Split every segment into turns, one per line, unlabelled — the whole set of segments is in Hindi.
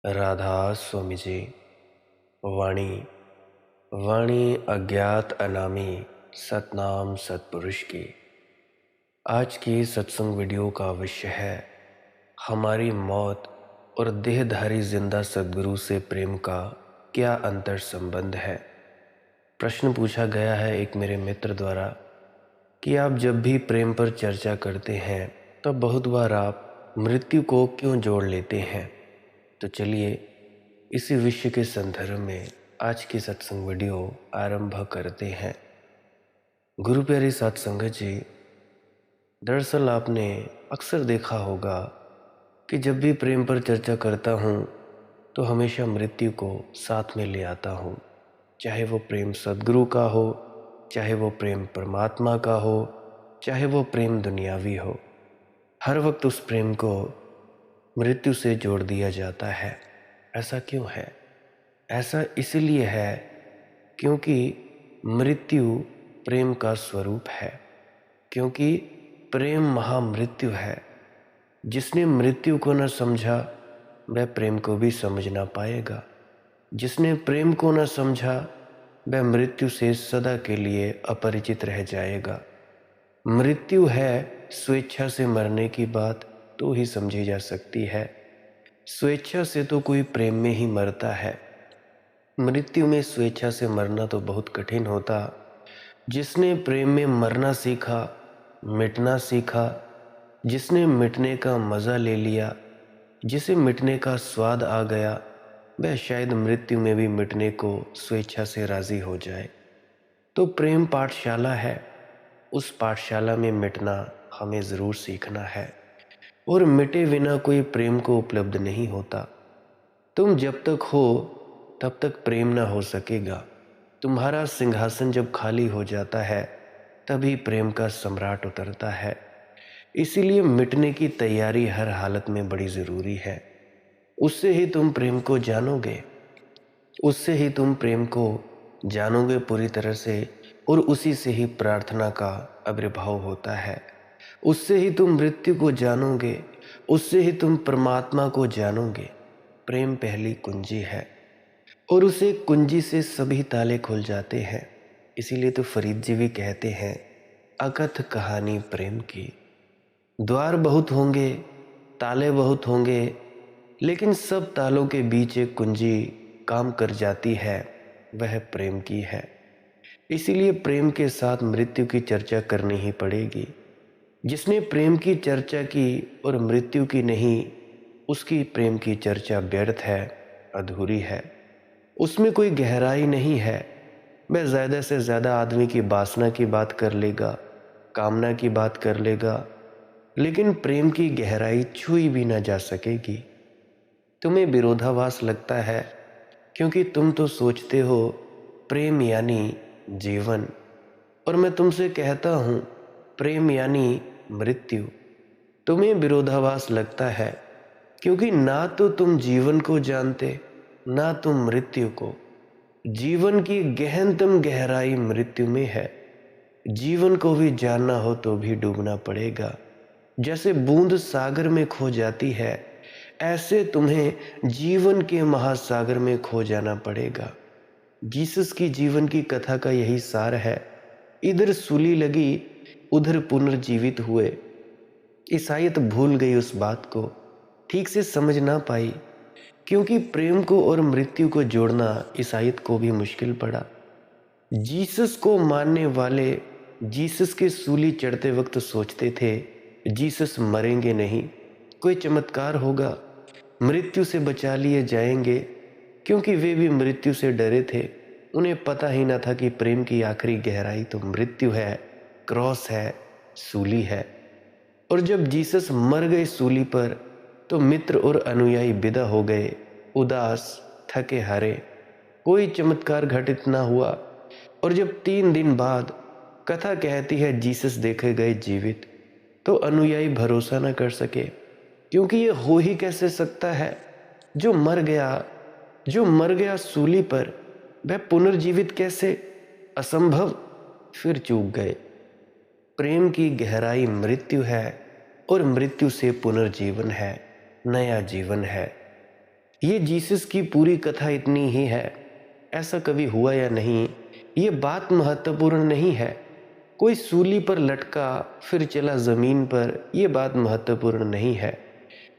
राधा स्वामी जी। वाणी वाणी अज्ञात अनामी, सतनाम सतपुरुष की। आज की सत्संग वीडियो का विषय है हमारी मौत और देहधारी जिंदा सद्गुरु से प्रेम का क्या अंतर संबंध है। प्रश्न पूछा गया है एक मेरे मित्र द्वारा कि आप जब भी प्रेम पर चर्चा करते हैं तो बहुत बार आप मृत्यु को क्यों जोड़ लेते हैं। तो चलिए इसी विषय के संदर्भ में आज की सत्संग वीडियो आरंभ करते हैं। गुरु प्यारी साध संगत जी, दरअसल आपने अक्सर देखा होगा कि जब भी प्रेम पर चर्चा करता हूँ तो हमेशा मृत्यु को साथ में ले आता हूँ। चाहे वो प्रेम सद्गुरु का हो, चाहे वो प्रेम परमात्मा का हो, चाहे वो प्रेम दुनियावी हो, हर वक्त उस प्रेम को मृत्यु से जोड़ दिया जाता है। ऐसा क्यों है? ऐसा इसलिए है क्योंकि मृत्यु प्रेम का स्वरूप है, क्योंकि प्रेम महामृत्यु है। जिसने मृत्यु को न समझा वह प्रेम को भी समझ ना पाएगा। जिसने प्रेम को न समझा वह मृत्यु से सदा के लिए अपरिचित रह जाएगा। मृत्यु है स्वेच्छा से मरने की बात तो ही समझी जा सकती है। स्वेच्छा से तो कोई प्रेम में ही मरता है। मृत्यु में स्वेच्छा से मरना तो बहुत कठिन होता। जिसने प्रेम में मरना सीखा, मिटना सीखा, जिसने मिटने का मज़ा ले लिया, जिसे मिटने का स्वाद आ गया, वह शायद मृत्यु में भी मिटने को स्वेच्छा से राज़ी हो जाए। तो प्रेम पाठशाला है, उस पाठशाला में मिटना हमें ज़रूर सीखना है। और मिटे बिना कोई प्रेम को उपलब्ध नहीं होता। तुम जब तक हो तब तक प्रेम ना हो सकेगा। तुम्हारा सिंहासन जब खाली हो जाता है तभी प्रेम का सम्राट उतरता है। इसीलिए मिटने की तैयारी हर हालत में बड़ी ज़रूरी है। उससे ही तुम प्रेम को जानोगे, उससे ही तुम प्रेम को जानोगे पूरी तरह से, और उसी से ही प्रार्थना का आविर्भाव होता है। उससे ही तुम मृत्यु को जानोगे, उससे ही तुम परमात्मा को जानोगे। प्रेम पहली कुंजी है और उसे कुंजी से सभी ताले खुल जाते हैं। इसीलिए तो फरीद जी भी कहते हैं, अकथ कहानी प्रेम की। द्वार बहुत होंगे, ताले बहुत होंगे, लेकिन सब तालों के बीच एक कुंजी काम कर जाती है, वह प्रेम की है। इसीलिए प्रेम के साथ मृत्यु की चर्चा करनी ही पड़ेगी। जिसने प्रेम की चर्चा की और मृत्यु की नहीं, उसकी प्रेम की चर्चा व्यर्थ है, अधूरी है। उसमें कोई गहराई नहीं है। वह ज़्यादा से ज़्यादा आदमी की वासना की बात कर लेगा, कामना की बात कर लेगा, लेकिन प्रेम की गहराई छुई भी ना जा सकेगी। तुम्हें विरोधाभास लगता है क्योंकि तुम तो सोचते हो प्रेम यानी जीवन, और मैं तुमसे कहता हूँ प्रेम यानी मृत्यु। तुम्हें विरोधाभास लगता है क्योंकि ना तो तुम जीवन को जानते, ना तुम मृत्यु को। जीवन की गहनतम गहराई मृत्यु में है। जीवन को भी जानना हो तो भी डूबना पड़ेगा। जैसे बूंद सागर में खो जाती है, ऐसे तुम्हें जीवन के महासागर में खो जाना पड़ेगा। जीसस की जीवन की कथा का यही सार है। इधर सूली लगी, उधर पुनर्जीवित हुए। ईसाईयत भूल गई उस बात को, ठीक से समझ ना पाई, क्योंकि प्रेम को और मृत्यु को जोड़ना ईसाईयत को भी मुश्किल पड़ा। जीसस को मानने वाले जीसस के सूली चढ़ते वक्त सोचते थे जीसस मरेंगे नहीं, कोई चमत्कार होगा, मृत्यु से बचा लिए जाएंगे, क्योंकि वे भी मृत्यु से डरे थे। उन्हें पता ही ना था कि प्रेम की आखिरी गहराई तो मृत्यु है, क्रॉस है, सूली है। और जब जीसस मर गए सूली पर तो मित्र और अनुयायी विदा हो गए, उदास, थके हारे। कोई चमत्कार घटित ना हुआ। और जब 3 दिन बाद कथा कहती है जीसस देखे गए जीवित, तो अनुयायी भरोसा न कर सके, क्योंकि ये हो ही कैसे सकता है। जो मर गया सूली पर, वह पुनर्जीवित कैसे? असंभव। फिर चूक गए। प्रेम की गहराई मृत्यु है और मृत्यु से पुनर्जीवन है, नया जीवन है। ये जीसस की पूरी कथा इतनी ही है, ऐसा कभी हुआ या नहीं ये बात महत्वपूर्ण नहीं है। कोई सूली पर लटका फिर चला जमीन पर, ये बात महत्वपूर्ण नहीं है।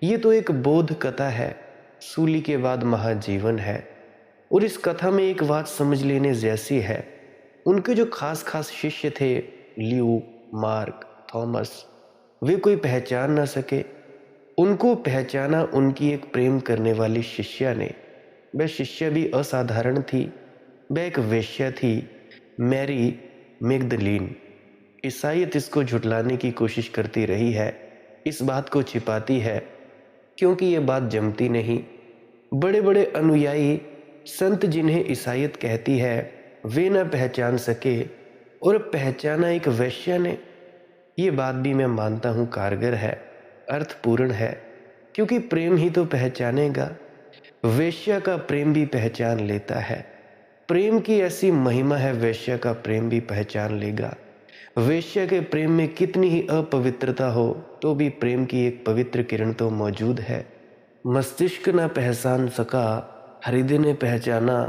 ये तो एक बोध कथा है, सूली के बाद महाजीवन है। और इस कथा में एक बात समझ लेने जैसी है, उनके जो खास खास शिष्य थे, ल्यूक, मार्क, थॉमस, वे कोई पहचान ना सके। उनको पहचाना उनकी एक प्रेम करने वाली शिष्या ने। वह शिष्या भी असाधारण थी, वह एक वेश्या थी, मैरी मैगदलीन। ईसाइयत इसको झुटलाने की कोशिश करती रही है, इस बात को छिपाती है, क्योंकि ये बात जमती नहीं। बड़े बड़े अनुयायी संत जिन्हें ईसाइयत कहती है, वे न पहचान सके और पहचाना एक वेश्या ने। ये बात भी मैं मानता हूँ कारगर है, अर्थपूर्ण है, क्योंकि प्रेम ही तो पहचानेगा। वेश्या का प्रेम भी पहचान लेता है। प्रेम की ऐसी महिमा है, वेश्या का प्रेम भी पहचान लेगा। वेश्या के प्रेम में कितनी ही अपवित्रता हो तो भी प्रेम की एक पवित्र किरण तो मौजूद है। मस्तिष्क न पहचान सका, हृदय ने पहचाना,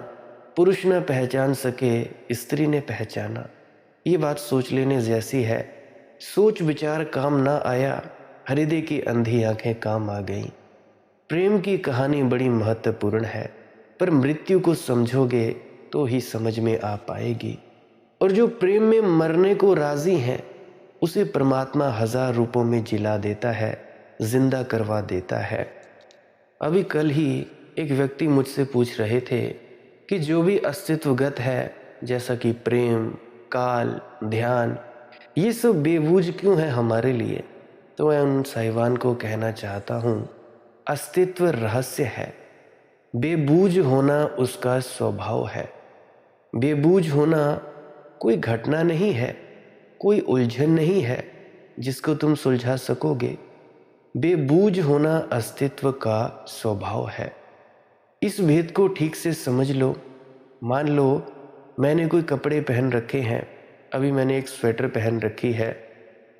पुरुष न पहचान सके, स्त्री ने पहचाना। ये बात सोच लेने जैसी है। सोच विचार काम ना आया, हृदय की अंधी आंखें काम आ गईं। प्रेम की कहानी बड़ी महत्वपूर्ण है, पर मृत्यु को समझोगे तो ही समझ में आ पाएगी। और जो प्रेम में मरने को राजी है, उसे परमात्मा 1000 रूपों में जिला देता है, जिंदा करवा देता है। अभी कल ही एक व्यक्ति मुझसे पूछ रहे थे कि जो भी अस्तित्वगत है, जैसा कि प्रेम, काल, ध्यान, ये सब बेबूझ क्यों है हमारे लिए। तो मैं उन साहिबान को कहना चाहता हूँ, अस्तित्व रहस्य है, बेबूझ होना उसका स्वभाव है। बेबूझ होना कोई घटना नहीं है, कोई उलझन नहीं है जिसको तुम सुलझा सकोगे। बेबूझ होना अस्तित्व का स्वभाव है। इस भेद को ठीक से समझ लो। मान लो मैंने कोई कपड़े पहन रखे हैं, अभी मैंने एक स्वेटर पहन रखी है,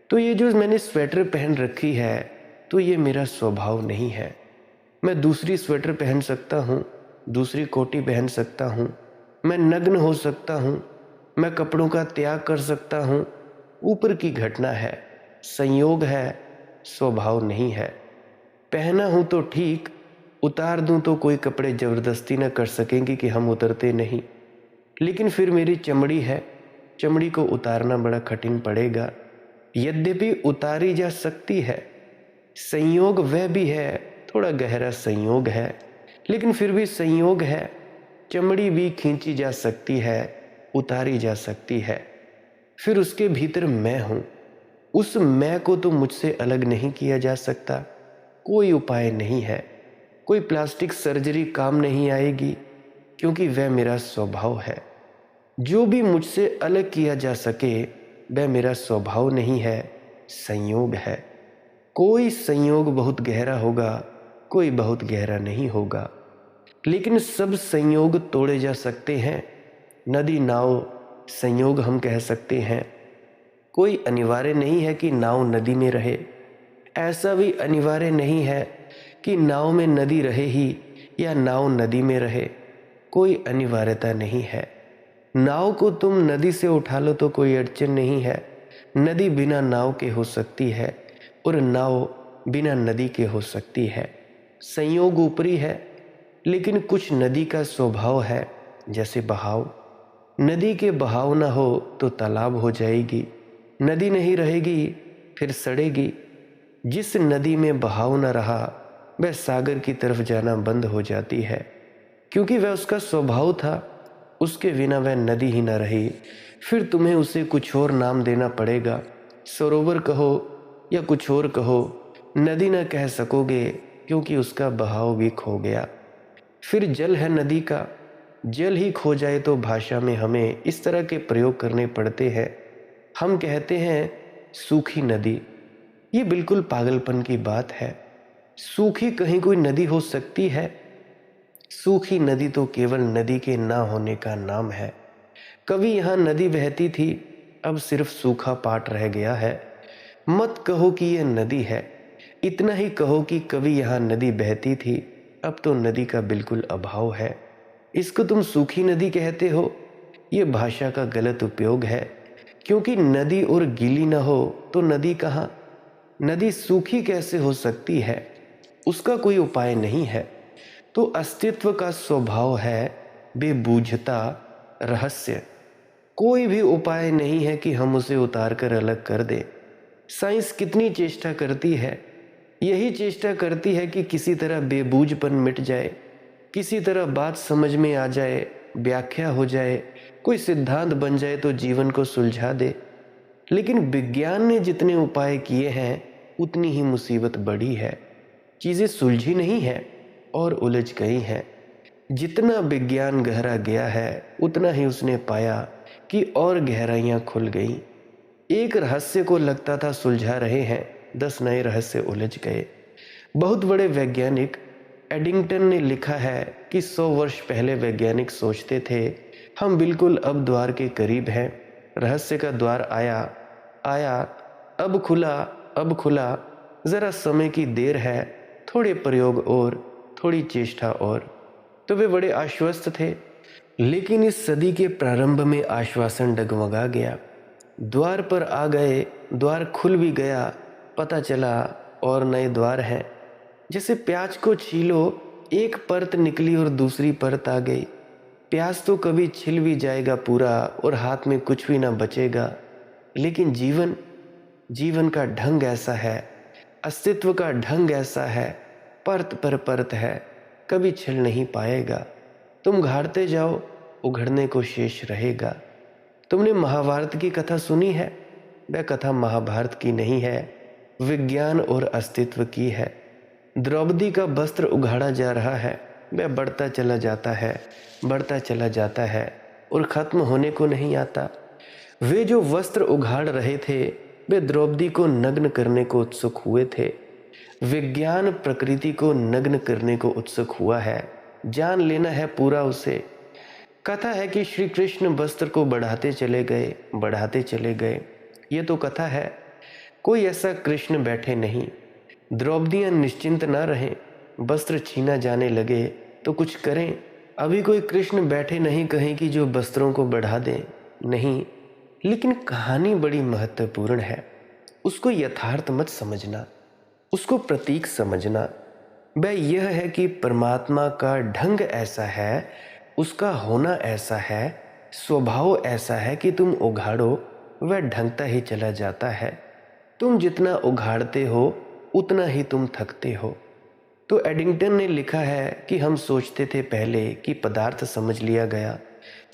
तो ये जो मैंने स्वेटर पहन रखी है तो ये मेरा स्वभाव नहीं है। मैं दूसरी स्वेटर पहन सकता हूँ, दूसरी कोटी पहन सकता हूँ, मैं नग्न हो सकता हूँ, मैं कपड़ों का त्याग कर सकता हूँ। ऊपर की घटना है, संयोग है, स्वभाव नहीं है। पहना हूँ तो ठीक, उतार दूँ तो कोई कपड़े जबरदस्ती न कर सकेंगे कि हम उतरते नहीं। लेकिन फिर मेरी चमड़ी है, चमड़ी को उतारना बड़ा कठिन पड़ेगा। यद्यपि उतारी जा सकती है। संयोग वह भी है, थोड़ा गहरा संयोग है, लेकिन फिर भी संयोग है। चमड़ी भी खींची जा सकती है, उतारी जा सकती है। फिर उसके भीतर मैं हूँ, उस मैं को तो मुझसे अलग नहीं किया जा सकता। कोई उपाय नहीं है, कोई प्लास्टिक सर्जरी काम नहीं आएगी, क्योंकि वह मेरा स्वभाव है। जो भी मुझसे अलग किया जा सके वह मेरा स्वभाव नहीं है, संयोग है। कोई संयोग बहुत गहरा होगा, कोई बहुत गहरा नहीं होगा, लेकिन सब संयोग तोड़े जा सकते हैं। नदी नाव संयोग हम कह सकते हैं। कोई अनिवार्य नहीं है कि नाव नदी में रहे, ऐसा भी अनिवार्य नहीं है कि नाव में नदी रहे ही या नाव नदी में रहे। कोई अनिवार्यता नहीं है। नाव को तुम नदी से उठा लो तो कोई अड़चन नहीं है। नदी बिना नाव के हो सकती है और नाव बिना नदी के हो सकती है। संयोग ऊपरी है, लेकिन कुछ नदी का स्वभाव है, जैसे बहाव। नदी के बहाव ना हो तो तालाब हो जाएगी, नदी नहीं रहेगी फिर सड़ेगी। जिस नदी में बहाव न रहा वह सागर की तरफ जाना बंद हो जाती है, क्योंकि वह उसका स्वभाव था। उसके बिना वह नदी ही न रही। फिर तुम्हें उसे कुछ और नाम देना पड़ेगा, सरोवर कहो या कुछ और कहो, नदी न कह सकोगे, क्योंकि उसका बहाव भी खो गया। फिर जल है नदी का, जल ही खो जाए तो भाषा में हमें इस तरह के प्रयोग करने पड़ते हैं। हम कहते हैं सूखी नदी, ये बिल्कुल पागलपन की बात है। सूखी कहीं कोई नदी हो सकती है? सूखी नदी तो केवल नदी के ना होने का नाम है। कभी यहाँ नदी बहती थी, अब सिर्फ सूखा पाट रह गया है। मत कहो कि यह नदी है, इतना ही कहो कि कभी यहाँ नदी बहती थी, अब तो नदी का बिल्कुल अभाव है। इसको तुम सूखी नदी कहते हो, ये भाषा का गलत उपयोग है, क्योंकि नदी और गीली न हो तो नदी कहाँ। नदी सूखी कैसे हो सकती है, उसका कोई उपाय नहीं है। तो अस्तित्व का स्वभाव है बेबूझता, रहस्य। कोई भी उपाय नहीं है कि हम उसे उतार कर अलग कर दें। साइंस कितनी चेष्टा करती है, यही चेष्टा करती है कि किसी तरह बेबूझपन मिट जाए, किसी तरह बात समझ में आ जाए, व्याख्या हो जाए, कोई सिद्धांत बन जाए तो जीवन को सुलझा दे। लेकिन विज्ञान ने जितने उपाय किए हैं उतनी ही मुसीबत बढ़ी है। चीज़ें सुलझी नहीं है और उलझ गई हैं। जितना विज्ञान गहरा गया है उतना ही उसने पाया कि और गहराइयाँ खुल गईं। एक रहस्य को लगता था सुलझा रहे हैं, 10 नए रहस्य उलझ गए। बहुत बड़े वैज्ञानिक एडिंगटन ने लिखा है कि 100 वर्ष पहले वैज्ञानिक सोचते थे हम बिल्कुल अब द्वार के करीब हैं। रहस्य का द्वार आया आया, अब खुला, अब खुला। ज़रा समय की देर है, थोड़े प्रयोग और, थोड़ी चेष्टा और। तो वे बड़े आश्वस्त थे। लेकिन इस सदी के प्रारंभ में आश्वासन डगमगा गया। द्वार पर आ गए, द्वार खुल भी गया, पता चला और नए द्वार हैं। जैसे प्याज को छीलो, एक परत निकली और दूसरी परत आ गई। प्याज तो कभी छिल भी जाएगा पूरा और हाथ में कुछ भी ना बचेगा। लेकिन जीवन, जीवन का ढंग ऐसा है, अस्तित्व का ढंग ऐसा है, परत पर परत है, कभी छिल नहीं पाएगा। तुम घाड़ते जाओ, उघड़ने को शेष रहेगा। तुमने महाभारत की कथा सुनी है? वह कथा महाभारत की नहीं है, विज्ञान और अस्तित्व की है। द्रौपदी का वस्त्र उघाड़ा जा रहा है, वह बढ़ता चला जाता है, बढ़ता चला जाता है और खत्म होने को नहीं आता। वे जो वस्त्र उघाड़ रहे थे वे द्रौपदी को नग्न करने को उत्सुक हुए थे। विज्ञान प्रकृति को नग्न करने को उत्सुक हुआ है, जान लेना है पूरा उसे। कथा है कि श्री कृष्ण वस्त्र को बढ़ाते चले गए, बढ़ाते चले गए। ये तो कथा है, कोई ऐसा कृष्ण बैठे नहीं। द्रौपदियाँ निश्चिंत ना रहें, वस्त्र छीना जाने लगे तो कुछ करें। अभी कोई कृष्ण बैठे नहीं कहीं कि जो वस्त्रों को बढ़ा दें, नहीं। लेकिन कहानी बड़ी महत्वपूर्ण है, उसको यथार्थ मत समझना, उसको प्रतीक समझना। वह यह है कि परमात्मा का ढंग ऐसा है, उसका होना ऐसा है, स्वभाव ऐसा है कि तुम उघाड़ो वह ढंगता ही चला जाता है। तुम जितना उघाड़ते हो उतना ही तुम थकते हो। तो एडिंगटन ने लिखा है कि हम सोचते थे पहले कि पदार्थ समझ लिया गया,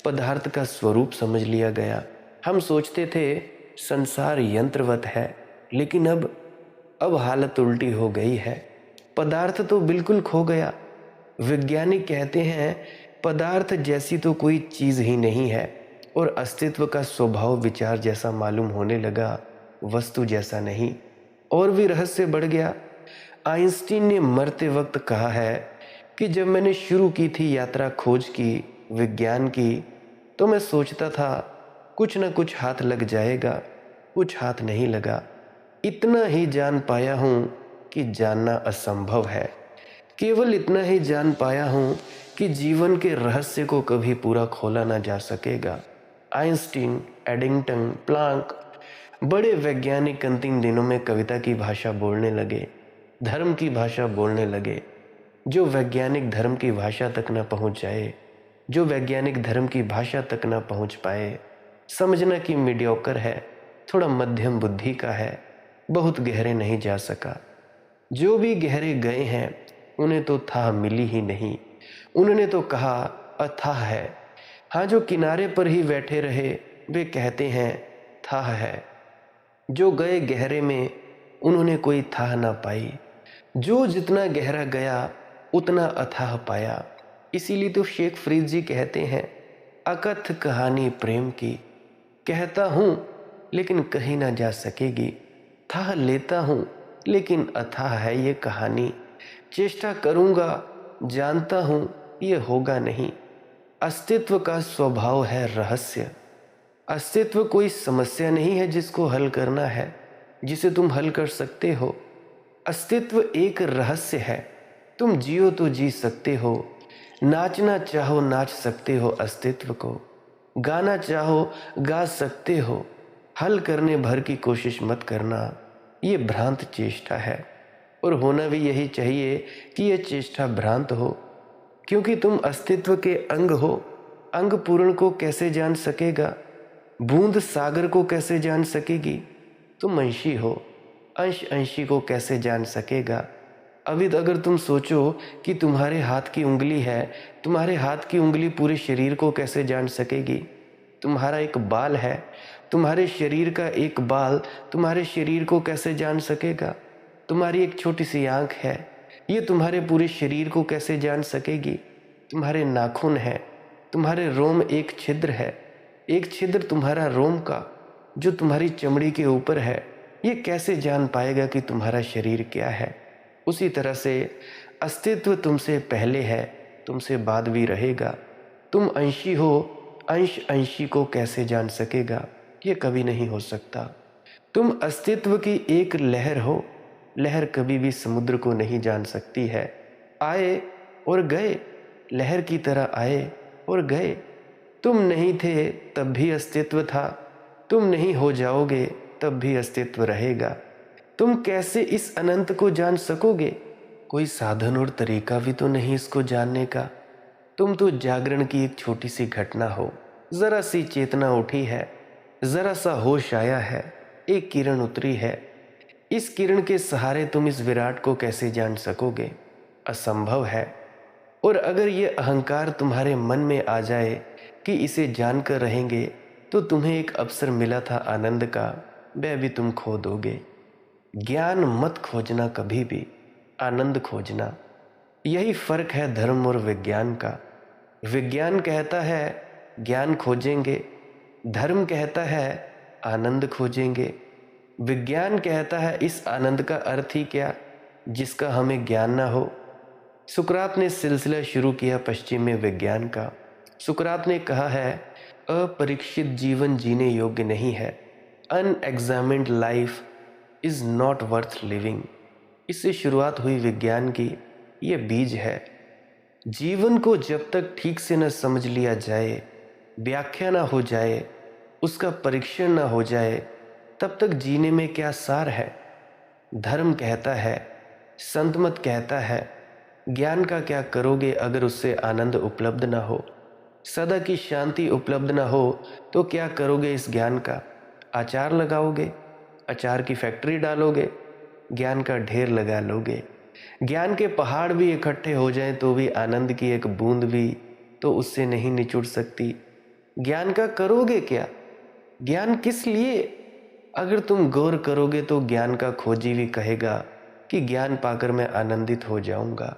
पदार्थ का स्वरूप समझ लिया गया। हम सोचते थे संसार यंत्रवत है, लेकिन अब हालत उल्टी हो गई है। पदार्थ तो बिल्कुल खो गया। वैज्ञानिक कहते हैं पदार्थ जैसी तो कोई चीज़ ही नहीं है और अस्तित्व का स्वभाव विचार जैसा मालूम होने लगा, वस्तु जैसा नहीं। और भी रहस्य बढ़ गया। आइंस्टीन ने मरते वक्त कहा है कि जब मैंने शुरू की थी यात्रा खोज की, विज्ञान की, तो मैं सोचता था कुछ न कुछ हाथ लग जाएगा, कुछ हाथ नहीं लगा। इतना ही जान पाया हूँ कि जानना असंभव है। केवल इतना ही जान पाया हूँ कि जीवन के रहस्य को कभी पूरा खोला ना जा सकेगा। आइंस्टीन, एडिंगटन, प्लांक, बड़े वैज्ञानिक अंतिम दिनों में कविता की भाषा बोलने लगे, धर्म की भाषा बोलने लगे। जो वैज्ञानिक धर्म की भाषा तक न पहुँच जाए, जो वैज्ञानिक धर्म की भाषा तक न पहुँच पाए, समझना कि मीडियोकर है, थोड़ा मध्यम बुद्धि का है, बहुत गहरे नहीं जा सका। जो भी गहरे गए हैं उन्हें तो था मिली ही नहीं, उन्होंने तो कहा अथाह है। हाँ, जो किनारे पर ही बैठे रहे वे कहते हैं थाह है। जो गए गहरे में उन्होंने कोई थाह ना पाई। जो जितना गहरा गया उतना अथाह पाया। इसीलिए तो शेख फरीद जी कहते हैं अकथ कहानी प्रेम की, कहता हूँ लेकिन कहीं ना जा सकेगी। थाह लेता हूँ लेकिन अथाह है ये कहानी। चेष्टा करूँगा, जानता हूँ ये होगा नहीं। अस्तित्व का स्वभाव है रहस्य। अस्तित्व कोई समस्या नहीं है जिसको हल करना है, जिसे तुम हल कर सकते हो। अस्तित्व एक रहस्य है, तुम जियो तो जी सकते हो, नाचना चाहो नाच सकते हो अस्तित्व को, गाना चाहो गा सकते हो, हल करने भर की कोशिश मत करना, ये भ्रांत चेष्टा है। और होना भी यही चाहिए कि यह चेष्टा भ्रांत हो, क्योंकि तुम अस्तित्व के अंग हो। अंग पूर्ण को कैसे जान सकेगा, बूंद सागर को कैसे जान सकेगी। तुम अंशी हो, अंश अंशी को कैसे जान सकेगा। अभी अगर तुम सोचो कि तुम्हारे हाथ की उंगली है, तुम्हारे हाथ की उंगली पूरे शरीर को कैसे जान सकेगी। तुम्हारा एक बाल है, तुम्हारे शरीर का एक बाल तुम्हारे शरीर को कैसे जान सकेगा। तुम्हारी एक छोटी सी आंख है, ये तुम्हारे पूरे शरीर को कैसे जान सकेगी। तुम्हारे नाखून है, तुम्हारे रोम एक छिद्र है, एक छिद्र तुम्हारा रोम का जो तुम्हारी चमड़ी के ऊपर है, ये कैसे जान पाएगा कि तुम्हारा शरीर क्या है। उसी तरह से अस्तित्व तुमसे पहले है, तुमसे बाद भी रहेगा। तुम अंशी हो, अंश अंशी को कैसे जान सकेगा, ये कभी नहीं हो सकता। तुम अस्तित्व की एक लहर हो, लहर कभी भी समुद्र को नहीं जान सकती है। आए और गए, लहर की तरह आए और गए। तुम नहीं थे तब भी अस्तित्व था, तुम नहीं हो जाओगे तब भी अस्तित्व रहेगा। तुम कैसे इस अनंत को जान सकोगे, कोई साधन और तरीका भी तो नहीं इसको जानने का। तुम तो जागरण की एक छोटी सी घटना हो, जरा सी चेतना उठी है, जरा सा होश आया है, एक किरण उतरी है। इस किरण के सहारे तुम इस विराट को कैसे जान सकोगे, असंभव है। और अगर ये अहंकार तुम्हारे मन में आ जाए कि इसे जानकर रहेंगे, तो तुम्हें एक अवसर मिला था आनंद का, वह भी तुम खो दोगे। ज्ञान मत खोजना कभी भी, आनंद खोजना। यही फर्क है धर्म और विज्ञान का। विज्ञान कहता है ज्ञान खोजेंगे, धर्म कहता है आनंद खोजेंगे। विज्ञान कहता है इस आनंद का अर्थ ही क्या, जिसका हमें ज्ञान ना हो। सुकरात ने सिलसिला शुरू किया पश्चिमी विज्ञान का। सुकरात ने कहा है अपरीक्षित जीवन जीने योग्य नहीं है, unexamined life is not worth living. इससे शुरुआत हुई विज्ञान की। ये बीज है। जीवन को जब तक ठीक से न समझ लिया जाए, व्याख्या ना हो जाए, उसका परीक्षण ना हो जाए, तब तक जीने में क्या सार है। धर्म कहता है, संत मत कहता है, ज्ञान का क्या करोगे अगर उससे आनंद उपलब्ध ना हो, सदा की शांति उपलब्ध ना हो, तो क्या करोगे इस ज्ञान का। अचार लगाओगे, अचार की फैक्ट्री डालोगे, ज्ञान का ढेर लगा लोगे। ज्ञान के पहाड़ भी इकट्ठे हो जाएं तो भी आनंद की एक बूंद भी तो उससे नहीं निचुड़ सकती। ज्ञान का करोगे क्या, ज्ञान किस लिए। अगर तुम गौर करोगे तो ज्ञान का खोजी भी कहेगा कि ज्ञान पाकर मैं आनंदित हो जाऊंगा।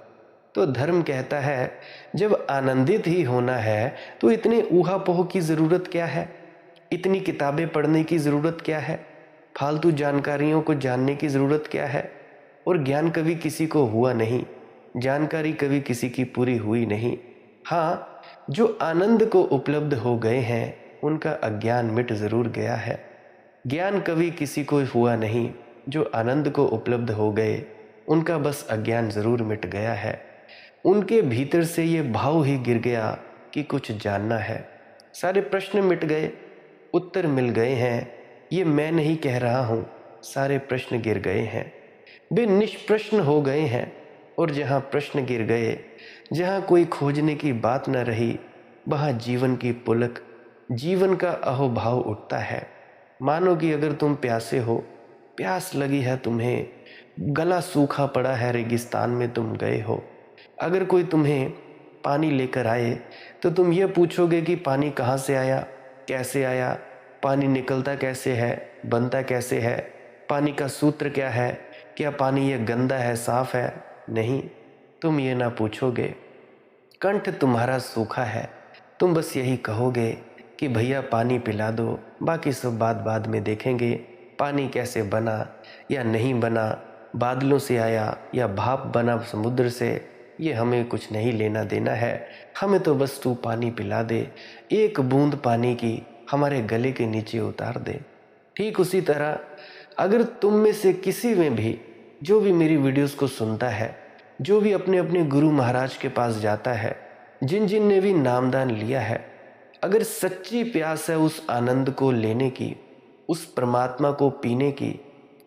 तो धर्म कहता है जब आनंदित ही होना है तो इतने ऊहापोह की ज़रूरत क्या है, इतनी किताबें पढ़ने की ज़रूरत क्या है, फालतू जानकारियों को जानने की ज़रूरत क्या है। और ज्ञान कभी किसी को हुआ नहीं, जानकारी कभी किसी की पूरी हुई नहीं। हाँ, जो आनंद को उपलब्ध हो गए हैं उनका अज्ञान मिट ज़रूर गया है। ज्ञान कभी किसी को हुआ नहीं, जो आनंद को उपलब्ध हो गए उनका बस अज्ञान ज़रूर मिट गया है। उनके भीतर से ये भाव ही गिर गया कि कुछ जानना है। सारे प्रश्न मिट गए, उत्तर मिल गए हैं। ये मैं नहीं कह रहा हूँ, सारे प्रश्न गिर गए हैं, वे निष्प्रश्न हो गए हैं। और जहाँ प्रश्न गिर गए, जहाँ कोई खोजने की बात न रही, वहाँ जीवन की पुलक, जीवन का अहोभाव उठता है। मानो कि अगर तुम प्यासे हो, प्यास लगी है तुम्हें, गला सूखा पड़ा है, रेगिस्तान में तुम गए हो। अगर कोई तुम्हें पानी लेकर आए तो तुम ये पूछोगे कि पानी कहाँ से आया, कैसे आया, पानी निकलता कैसे है, बनता कैसे है, पानी का सूत्र क्या है, क्या पानी ये गंदा है, साफ है। नहीं, तुम ये ना पूछोगे। कंठ तुम्हारा सूखा है, तुम बस यही कहोगे कि भैया पानी पिला दो, बाकी सब बात बाद में देखेंगे। पानी कैसे बना या नहीं बना, बादलों से आया या भाप बना समुद्र से, ये हमें कुछ नहीं लेना देना है। हमें तो बस तू पानी पिला दे, एक बूंद पानी की हमारे गले के नीचे उतार दे। ठीक उसी तरह अगर तुम में से किसी में भी, जो भी मेरी वीडियोस को सुनता है, जो भी अपने अपने गुरु महाराज के पास जाता है, जिन जिन ने भी नामदान लिया है, अगर सच्ची प्यास है उस आनंद को लेने की, उस परमात्मा को पीने की,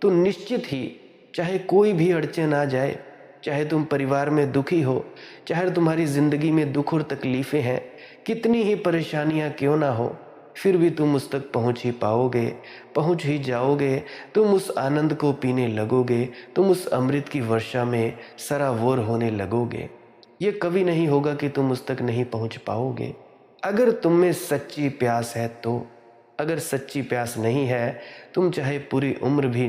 तो निश्चित ही चाहे कोई भी अड़चन आ जाए, चाहे तुम परिवार में दुखी हो, चाहे तुम्हारी ज़िंदगी में दुख और तकलीफ़ें हैं, कितनी ही परेशानियां क्यों ना हो, फिर भी तुम उस तक पहुंच ही पाओगे, पहुंच ही जाओगे। तुम उस आनंद को पीने लगोगे, तुम उस अमृत की वर्षा में सराबोर होने लगोगे। ये कभी नहीं होगा कि तुम उस तक नहीं पहुंच पाओगे, अगर तुम में सच्ची प्यास है तो। अगर सच्ची प्यास नहीं है, तुम चाहे पूरी उम्र भी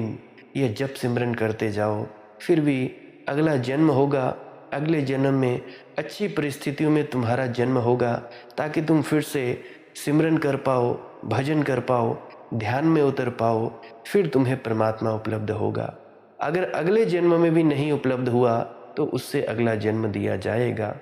ये जप सिमरन करते जाओ, फिर भी अगला जन्म होगा, अगले जन्म में अच्छी परिस्थितियों में तुम्हारा जन्म होगा, ताकि तुम फिर से सिमरन कर पाओ, भजन कर पाओ, ध्यान में उतर पाओ, फिर तुम्हें परमात्मा उपलब्ध होगा। अगर अगले जन्म में भी नहीं उपलब्ध हुआ, तो उससे अगला जन्म दिया जाएगा।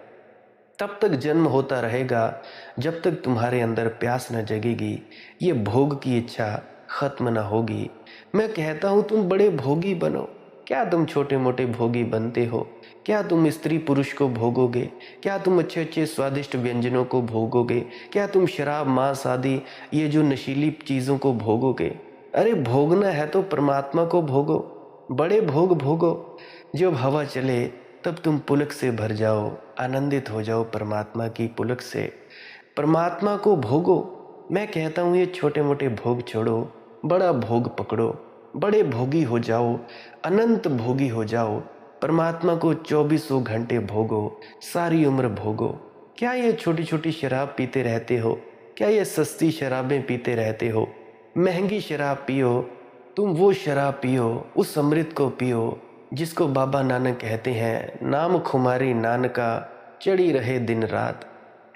तब तक जन्म होता रहेगा जब तक तुम्हारे अंदर प्यास न जगेगी, ये भोग की इच्छा खत्म न होगी। मैं कहता हूँ तुम बड़े भोगी बनो। क्या तुम छोटे मोटे भोगी बनते हो? क्या तुम स्त्री पुरुष को भोगोगे? क्या तुम अच्छे अच्छे स्वादिष्ट व्यंजनों को भोगोगे? क्या तुम शराब मांस आदि ये जो नशीली चीज़ों को भोगोगे? अरे भोगना है तो परमात्मा को भोगो, बड़े भोग भोगो। जब हवा चले तब तुम पुलक से भर जाओ, आनंदित हो जाओ परमात्मा की पुलक से, परमात्मा को भोगो। मैं कहता हूँ ये छोटे मोटे भोग छोड़ो, बड़ा भोग पकड़ो, बड़े भोगी हो जाओ, अनंत भोगी हो जाओ। परमात्मा को 24 घंटे भोगो, सारी उम्र भोगो। क्या ये छोटी छोटी शराब पीते रहते हो? क्या ये सस्ती शराबें पीते रहते हो? महंगी शराब पियो, तुम वो शराब पियो, उस अमृत को पियो जिसको बाबा नानक कहते हैं, नाम खुमारी नानका चढ़ी रहे दिन रात।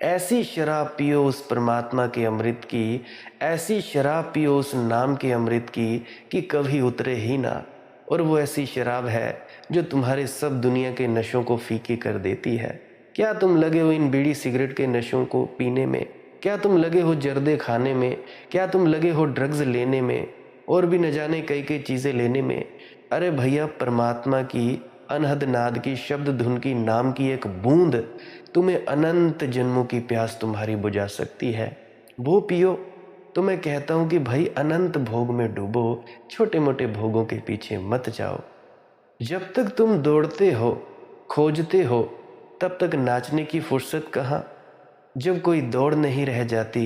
ऐसी शराब पियो उस परमात्मा के अमृत की, ऐसी शराब पियो उस नाम के अमृत की कि कभी उतरे ही ना। और वो ऐसी शराब है जो तुम्हारे सब दुनिया के नशों को फीके कर देती है। क्या तुम लगे हो इन बीड़ी सिगरेट के नशों को पीने में? क्या तुम लगे हो जर्दे खाने में? क्या तुम लगे हो ड्रग्स लेने में और भी न जाने कई कई चीज़ें लेने में? अरे भैया, परमात्मा की अनहद नाद की शब्द धुन की नाम की एक बूंद तुम्हें अनंत जन्मों की प्यास तुम्हारी बुझा सकती है। वो पियो। तो मैं कहता हूँ कि भाई अनंत भोग में डूबो, छोटे मोटे भोगों के पीछे मत जाओ। जब तक तुम दौड़ते हो, खोजते हो, तब तक नाचने की फुर्सत कहाँ? जब कोई दौड़ नहीं रह जाती,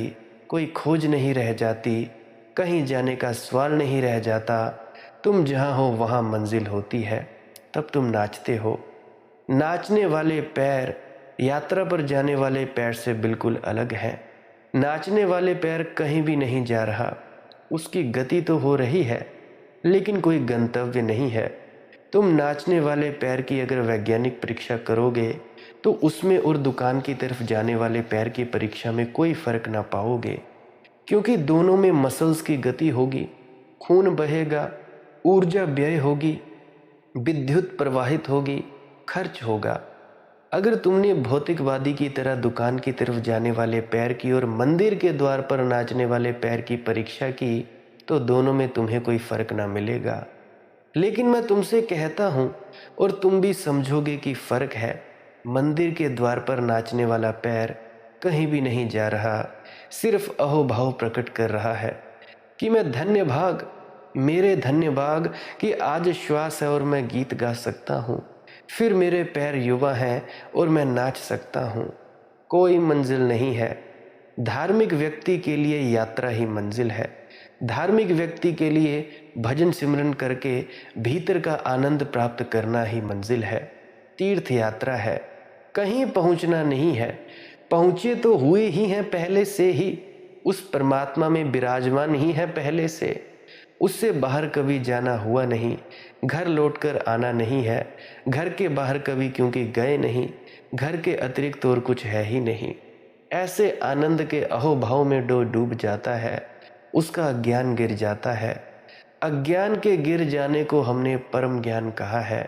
कोई खोज नहीं रह जाती, कहीं जाने का सवाल नहीं रह जाता, तुम जहाँ हो वहाँ मंजिल होती है, तब तुम नाचते हो। नाचने वाले पैर यात्रा पर जाने वाले पैर से बिल्कुल अलग है। नाचने वाले पैर कहीं भी नहीं जा रहा, उसकी गति तो हो रही है लेकिन कोई गंतव्य नहीं है। तुम नाचने वाले पैर की अगर वैज्ञानिक परीक्षा करोगे तो उसमें और दुकान की तरफ जाने वाले पैर की परीक्षा में कोई फर्क ना पाओगे, क्योंकि दोनों में मसल्स की गति होगी, खून बहेगा, ऊर्जा व्यय होगी, विद्युत प्रवाहित होगी, खर्च होगा। अगर तुमने भौतिकवादी की तरह दुकान की तरफ जाने वाले पैर की और मंदिर के द्वार पर नाचने वाले पैर की परीक्षा की, तो दोनों में तुम्हें कोई फर्क ना मिलेगा। लेकिन मैं तुमसे कहता हूँ और तुम भी समझोगे कि फर्क है। मंदिर के द्वार पर नाचने वाला पैर कहीं भी नहीं जा रहा, सिर्फ अहोभाव प्रकट कर रहा है कि मैं धन्य भाग, मेरे धन्य भाग कि आज श्वास है और मैं गीत गा सकता हूँ, फिर मेरे पैर युवा हैं और मैं नाच सकता हूँ। कोई मंजिल नहीं है। धार्मिक व्यक्ति के लिए यात्रा ही मंजिल है। धार्मिक व्यक्ति के लिए भजन सिमरन करके भीतर का आनंद प्राप्त करना ही मंजिल है, तीर्थ यात्रा है। कहीं पहुंचना नहीं है, पहुंचे तो हुए ही हैं पहले से ही, उस परमात्मा में विराजमान ही है पहले से। उससे बाहर कभी जाना हुआ नहीं, घर लौटकर आना नहीं है, घर के बाहर कभी क्योंकि गए नहीं, घर के अतिरिक्त और कुछ है ही नहीं। ऐसे आनंद के अहोभाव में डूब जाता है, उसका अज्ञान गिर जाता है। अज्ञान के गिर जाने को हमने परम ज्ञान कहा है।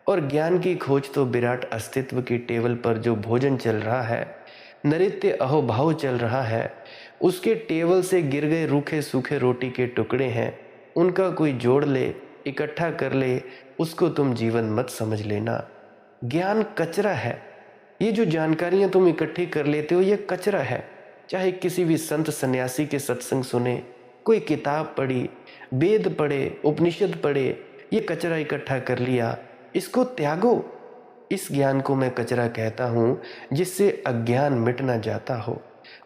और ज्ञान की खोज तो विराट अस्तित्व की टेबल पर जो भोजन चल रहा है, नृत्य अहोभाव चल रहा है, उसके टेबल से गिर गए रूखे सूखे रोटी के टुकड़े हैं, उनका कोई जोड़ ले, इकट्ठा कर ले, उसको तुम जीवन मत समझ लेना। ज्ञान कचरा है। ये जो जानकारियां तुम इकट्ठी कर लेते हो ये कचरा है। चाहे किसी भी संत सन्यासी के सत्संग सुने, कोई किताब पढ़ी, वेद पढ़े, उपनिषद पढ़े, ये कचरा इकट्ठा कर लिया, इसको त्यागो। इस ज्ञान को मैं कचरा कहता हूँ जिससे अज्ञान मिट ना जाता हो।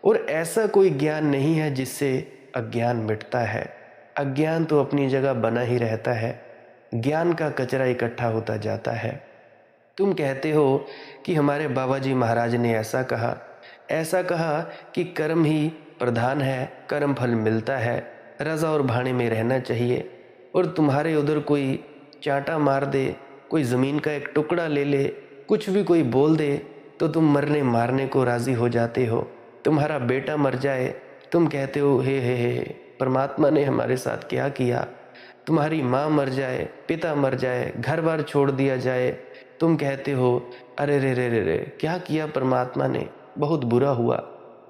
और ऐसा कोई ज्ञान नहीं है जिससे अज्ञान मिटता है। अज्ञान तो अपनी जगह बना ही रहता है, ज्ञान का कचरा इकट्ठा होता जाता है। तुम कहते हो कि हमारे बाबा जी महाराज ने ऐसा कहा कि कर्म ही प्रधान है, कर्म फल मिलता है, रज़ा और भाने में रहना चाहिए। और तुम्हारे उधर कोई चांटा मार दे, कोई ज़मीन का एक टुकड़ा ले ले, कुछ भी कोई बोल दे तो तुम मरने मारने को राज़ी हो जाते हो। तुम्हारा बेटा मर जाए, तुम कहते हो हे परमात्मा ने हमारे साथ क्या किया। तुम्हारी माँ मर जाए, पिता मर जाए, घर बार छोड़ दिया जाए, तुम कहते हो अरे रे क्या किया परमात्मा ने, बहुत बुरा हुआ।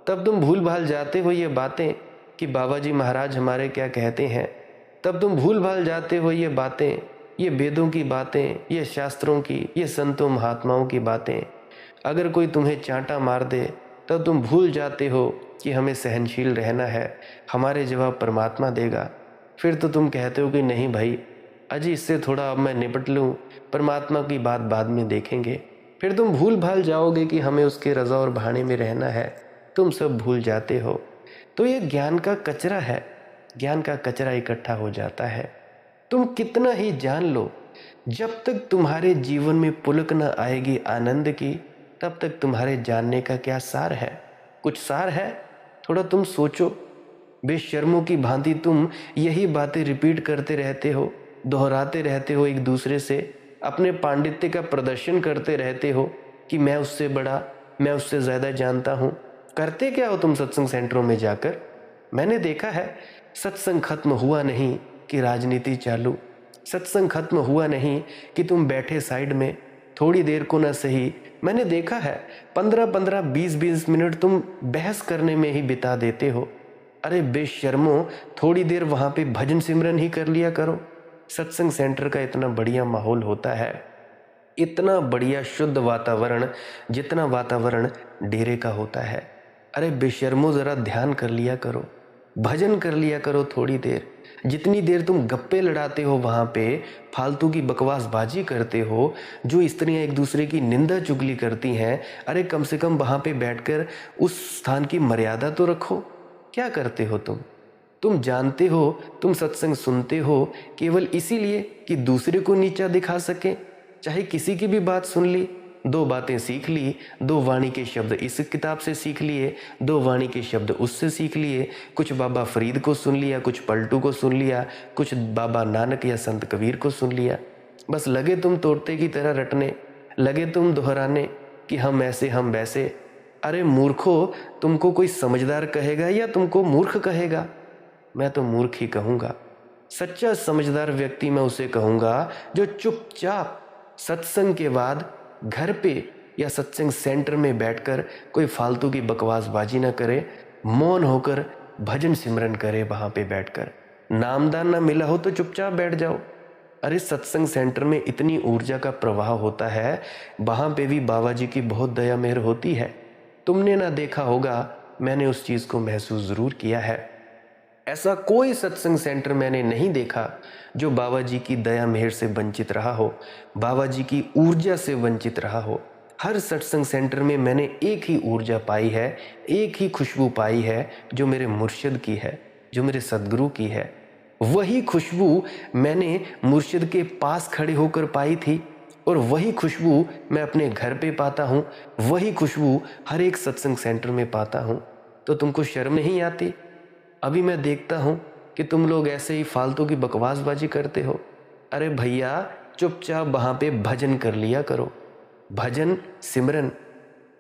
तब तुम भूल भाल जाते हो ये बातें कि बाबा जी महाराज हमारे क्या कहते हैं। तब तुम भूल भाल जाते हो ये बातें, ये वेदों की बातें, ये शास्त्रों की, ये संतों महात्माओं की बातें। अगर कोई तुम्हें चांटा मार दे तब तुम भूल जाते हो कि हमें सहनशील रहना है, हमारे जवाब परमात्मा देगा। फिर तो तुम कहते हो कि नहीं भाई, अजी इससे थोड़ा अब मैं निपट लूँ, परमात्मा की बात बाद में देखेंगे। फिर तुम भूल भाल जाओगे कि हमें उसके रज़ा और भाने में रहना है, तुम सब भूल जाते हो। तो ये ज्ञान का कचरा है, ज्ञान का कचरा इकट्ठा हो जाता है। तुम कितना ही जान लो, जब तक तुम्हारे जीवन में पुलक न आएगी आनंद की, तब तक तुम्हारे जानने का क्या सार है। कुछ सार है? थोड़ा तुम सोचो। बेशर्मों की भांति तुम यही बातें रिपीट करते रहते हो, दोहराते रहते हो, एक दूसरे से अपने पांडित्य का प्रदर्शन करते रहते हो कि मैं उससे बड़ा, मैं उससे ज़्यादा जानता हूँ। करते क्या हो तुम सत्संग सेंटरों में जाकर? मैंने देखा है, सत्संग खत्म हुआ नहीं कि राजनीति चालू, सत्संग खत्म हुआ नहीं कि तुम बैठे साइड में थोड़ी देर को ना सही, मैंने देखा है 15-15, 20-20 मिनट तुम बहस करने में ही बिता देते हो। अरे बेशर्मो, थोड़ी देर वहाँ पे भजन सिमरन ही कर लिया करो। सत्संग सेंटर का इतना बढ़िया माहौल होता है, इतना बढ़िया शुद्ध वातावरण, जितना वातावरण डेरे का होता है। अरे बेशर्मो, ज़रा ध्यान कर लिया करो, भजन कर लिया करो थोड़ी देर। जितनी देर तुम गप्पे लड़ाते हो वहाँ पे, फालतू की बकवासबाजी करते हो, जो स्त्रियाँ एक दूसरे की निंदा चुगली करती हैं, अरे कम से कम वहाँ पे बैठकर उस स्थान की मर्यादा तो रखो। क्या करते हो तुम? तुम जानते हो तुम सत्संग सुनते हो केवल इसीलिए कि दूसरे को नीचा दिखा सके। चाहे किसी की भी बात सुन ली, दो बातें सीख ली, दो वाणी के शब्द इस किताब से सीख लिए, दो वाणी के शब्द उससे सीख लिए, कुछ बाबा फरीद को सुन लिया, कुछ पलटू को सुन लिया, कुछ बाबा नानक या संत कबीर को सुन लिया। बस लगे तुम तोड़ते की तरह रटने, लगे तुम दोहराने कि हम ऐसे हम वैसे। अरे मूर्खो, तुमको कोई समझदार कहेगा या तुमको मूर्ख कहेगा? मैं तो मूर्ख ही कहूँगा। सच्चा समझदार व्यक्ति मैं उसे कहूँगा जो चुपचाप सत्संग के बाद घर पे या सत्संग सेंटर में बैठकर कोई फालतू की बकवासबाजी ना करे, मौन होकर भजन सिमरन करे। वहाँ पे बैठकर नामदान ना मिला हो तो चुपचाप बैठ जाओ। अरे सत्संग सेंटर में इतनी ऊर्जा का प्रवाह होता है, वहाँ पे भी बाबा जी की बहुत दया मेहर होती है। तुमने ना देखा होगा, मैंने उस चीज़ को महसूस ज़रूर किया है। ऐसा कोई सत्संग सेंटर मैंने नहीं देखा जो बाबा जी की दया मेहर से वंचित रहा हो, बाबा जी की ऊर्जा से वंचित रहा हो। हर सत्संग सेंटर में मैंने एक ही ऊर्जा पाई है, एक ही खुशबू पाई है, जो मेरे मुर्शिद की है, जो मेरे सदगुरु की है। वही खुशबू मैंने मुर्शिद के पास खड़े होकर पाई थी और वही खुशबू मैं अपने घर पे पाता हूँ, वही खुशबू हर एक सत्संग सेंटर में पाता हूँ। तो तुमको शर्म नहीं आती? अभी मैं देखता हूँ कि तुम लोग ऐसे ही फालतू की बकवासबाजी करते हो। अरे भैया, चुपचाप वहाँ पे भजन कर लिया करो। भजन सिमरन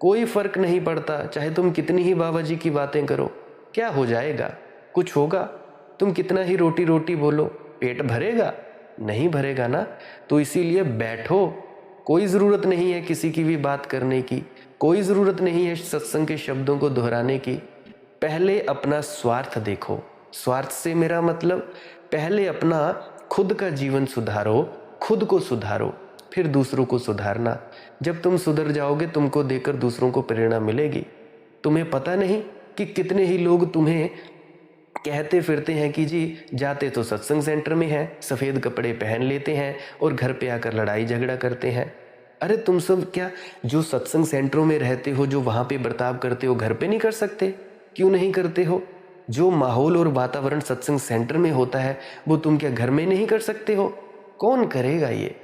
कोई फर्क नहीं पड़ता, चाहे तुम कितनी ही बाबा जी की बातें करो, क्या हो जाएगा? कुछ होगा? तुम कितना ही रोटी रोटी बोलो, पेट भरेगा? नहीं भरेगा ना। तो इसीलिए बैठो। कोई ज़रूरत नहीं है किसी की भी बात करने की, कोई ज़रूरत नहीं है सत्संग के शब्दों को दोहराने की। पहले अपना स्वार्थ देखो। स्वार्थ से मेरा मतलब, पहले अपना खुद का जीवन सुधारो, खुद को सुधारो, फिर दूसरों को सुधारना। जब तुम सुधर जाओगे तुमको देखकर दूसरों को प्रेरणा मिलेगी। तुम्हें पता नहीं कि कितने ही लोग तुम्हें कहते फिरते हैं कि जी जाते तो सत्संग सेंटर में हैं, सफ़ेद कपड़े पहन लेते हैं और घर पे आकर लड़ाई झगड़ा करते हैं। अरे तुम सब क्या जो सत्संग सेंटरों में रहते हो, जो वहाँ पे बर्ताव करते हो, घर पे नहीं कर सकते? क्यों नहीं करते हो? जो माहौल और वातावरण सत्संग सेंटर में होता है वो तुम क्या घर में नहीं कर सकते हो? कौन करेगा ये?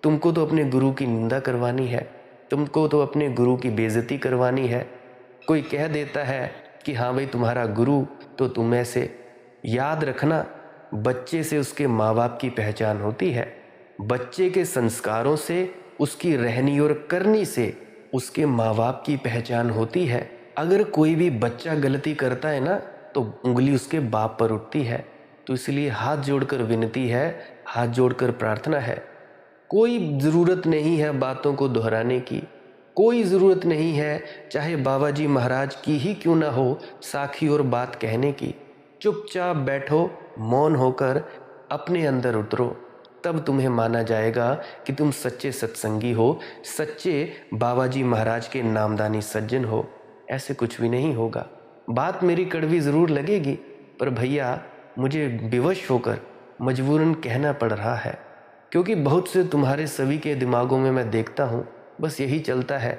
तुमको तो अपने गुरु की निंदा करवानी है, तुमको तो अपने गुरु की बेइज्जती करवानी है। कोई कह देता है कि हाँ भाई तुम्हारा गुरु, तो तुम ऐसे याद रखना, बच्चे से उसके माँ बाप की पहचान होती है। बच्चे के संस्कारों से, उसकी रहनी और करनी से उसके माँ बाप की पहचान होती है। अगर कोई भी बच्चा गलती करता है ना तो उंगली उसके बाप पर उठती है। तो इसलिए हाथ जोड़कर विनती है, हाथ जोड़कर प्रार्थना है। कोई ज़रूरत नहीं है बातों को दोहराने की, कोई ज़रूरत नहीं है चाहे बाबा जी महाराज की ही क्यों ना हो साखी और बात कहने की। चुपचाप बैठो, मौन होकर अपने अंदर उतरो, तब तुम्हें माना जाएगा कि तुम सच्चे सत्संगी हो, सच्चे बाबा जी महाराज के नामदानी सज्जन हो। ऐसे कुछ भी नहीं होगा। बात मेरी कड़वी ज़रूर लगेगी, पर भैया मुझे विवश होकर मजबूरन कहना पड़ रहा है, क्योंकि बहुत से तुम्हारे सभी के दिमागों में मैं देखता हूँ बस यही चलता है।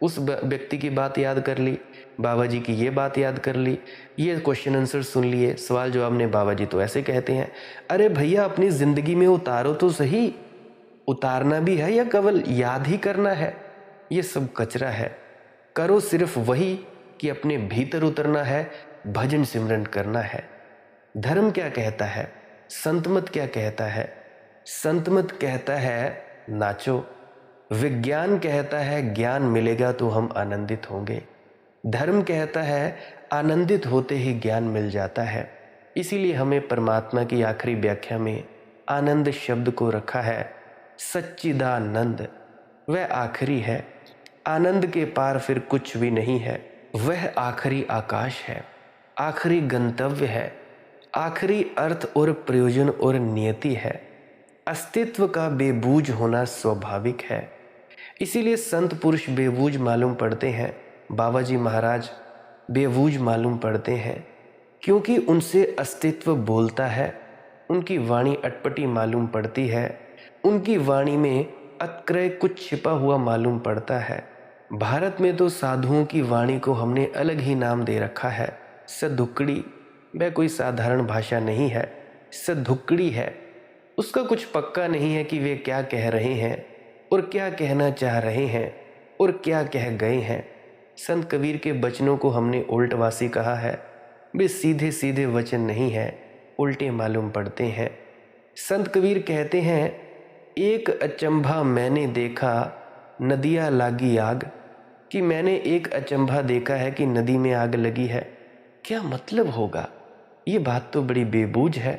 उस व्यक्ति की बात याद कर ली, बाबा जी की ये बात याद कर ली, ये क्वेश्चन आंसर सुन लिए, सवाल जवाब ने बाबा जी तो ऐसे कहते हैं। अरे भैया अपनी ज़िंदगी में उतारो तो सही। उतारना भी है या केवल याद ही करना है? ये सब कचरा है। करो सिर्फ वही कि अपने भीतर उतरना है, भजन सिमरन करना है। धर्म क्या कहता है? संत मत क्या कहता है? संत मत कहता है नाचो। विज्ञान कहता है ज्ञान मिलेगा तो हम आनंदित होंगे। धर्म कहता है आनंदित होते ही ज्ञान मिल जाता है। इसीलिए हमें परमात्मा की आखिरी व्याख्या में आनंद शब्द को रखा है। सच्चिदानंद वह आखिरी है, आनंद के पार फिर कुछ भी नहीं है। वह आखिरी आकाश है, आखिरी गंतव्य है, आखिरी अर्थ और प्रयोजन और नियति है। अस्तित्व का बेबूझ होना स्वाभाविक है। इसीलिए संत पुरुष बेबूझ मालूम पड़ते हैं, बाबा जी महाराज बेबूझ मालूम पड़ते हैं, क्योंकि उनसे अस्तित्व बोलता है। उनकी वाणी अटपटी मालूम पड़ती है, उनकी वाणी में अतक्रय कुछ छिपा हुआ मालूम पड़ता है। भारत में तो साधुओं की वाणी को हमने अलग ही नाम दे रखा है, सधुक्कड़ी। वह कोई साधारण भाषा नहीं है, सधुक्कड़ी है। उसका कुछ पक्का नहीं है कि वे क्या कह रहे हैं और क्या कहना चाह रहे हैं और क्या कह गए हैं। संत कबीर के वचनों को हमने उल्टवासी कहा है। वे सीधे सीधे वचन नहीं हैं, उल्टे मालूम पड़ते हैं। संत कबीर कहते हैं, एक अचंभा मैंने देखा नदिया लागी आग, कि मैंने एक अचंभा देखा है कि नदी में आग लगी है। क्या मतलब होगा? ये बात तो बड़ी बेबूझ है,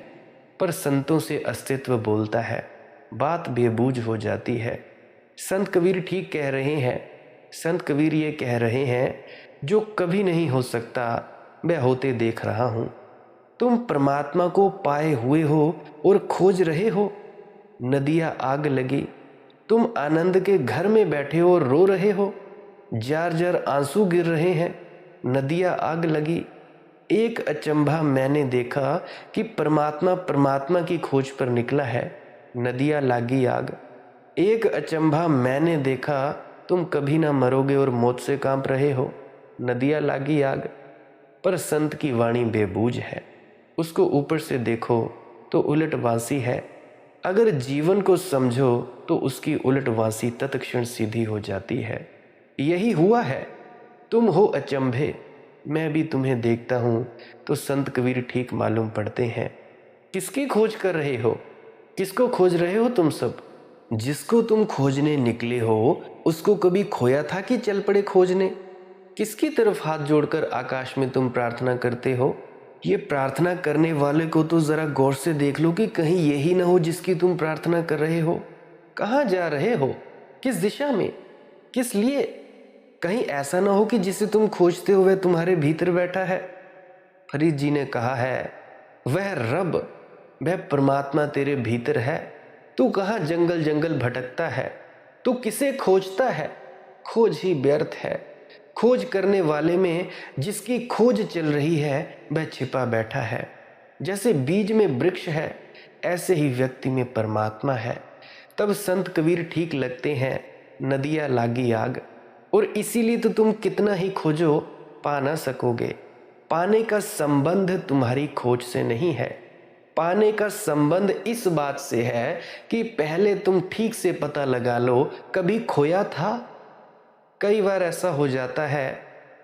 पर संतों से अस्तित्व बोलता है, बात बेबूझ हो जाती है। संत कबीर ठीक कह रहे हैं। संत कबीर ये कह रहे हैं, जो कभी नहीं हो सकता मैं होते देख रहा हूँ। तुम परमात्मा को पाए हुए हो और खोज रहे हो। नदियाँ आग लगी, तुम आनंद के घर में बैठे हो और रो रहे हो, जार जार आंसू गिर रहे हैं। नदियाँ आग लगी। एक अचंभा मैंने देखा कि परमात्मा परमात्मा की खोज पर निकला है। नदियाँ लागी आग। एक अचंभा मैंने देखा, तुम कभी ना मरोगे और मौत से कांप रहे हो। नदियाँ लागी आग। पर संत की वाणी बेबूझ है, उसको ऊपर से देखो तो उलटवासी है। अगर जीवन को समझो तो उसकी उलटवासी तत्क्षण सीधी हो जाती है। यही हुआ है। तुम हो अचंभे, मैं भी तुम्हें देखता हूँ, तो संत कबीर ठीक मालूम पड़ते हैं। किसकी खोज कर रहे हो? किसको खोज रहे हो तुम सब? जिसको तुम खोजने निकले हो उसको कभी खोया था कि चल पड़े खोजने? किसकी तरफ हाथ जोड़कर आकाश में तुम प्रार्थना करते हो? ये प्रार्थना करने वाले को तो जरा गौर से देख लो कि कहीं यही ना हो जिसकी तुम प्रार्थना कर रहे हो। कहाँ जा रहे हो? किस दिशा में? किस लिए? कहीं ऐसा ना हो कि जिसे तुम खोजते हो वह तुम्हारे भीतर बैठा है। फरीद जी ने कहा है, वह रब, वह परमात्मा तेरे भीतर है। तू कहाँ जंगल जंगल भटकता है? तो किसे खोजता है? खोज ही व्यर्थ है। खोज करने वाले में जिसकी खोज चल रही है वह छिपा बैठा है। जैसे बीज में वृक्ष है, ऐसे ही व्यक्ति में परमात्मा है। तब संत कबीर ठीक लगते हैं, नदियाँ लागी आग। और इसीलिए तो तुम कितना ही खोजो पा ना सकोगे। पाने का संबंध तुम्हारी खोज से नहीं है। पाने का संबंध इस बात से है कि पहले तुम ठीक से पता लगा लो कभी खोया था। कई बार ऐसा हो जाता है,